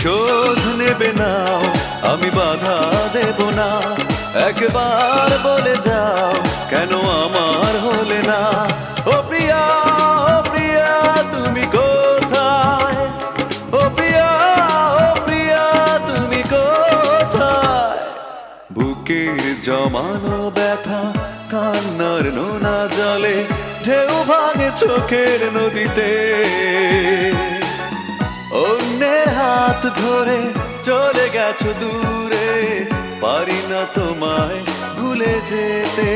প্রতিশোধ নেবে না, আমি বাধা দেব না। একবার বলে যাও কেন আমার হলে না। ও প্রিয়া, ও প্রিয়া তুমি কোথায়? ও প্রিয়া, ও প্রিয়া তুমি কোথায়? বুকের জমানো ব্যথা কান্নার নোনা জলে ঢেউ ভাঙে চোখের নদীতে। অন্যের হাত ধরে চলে গেছো দূরে, পারি না তোমায় ভুলে যেতে।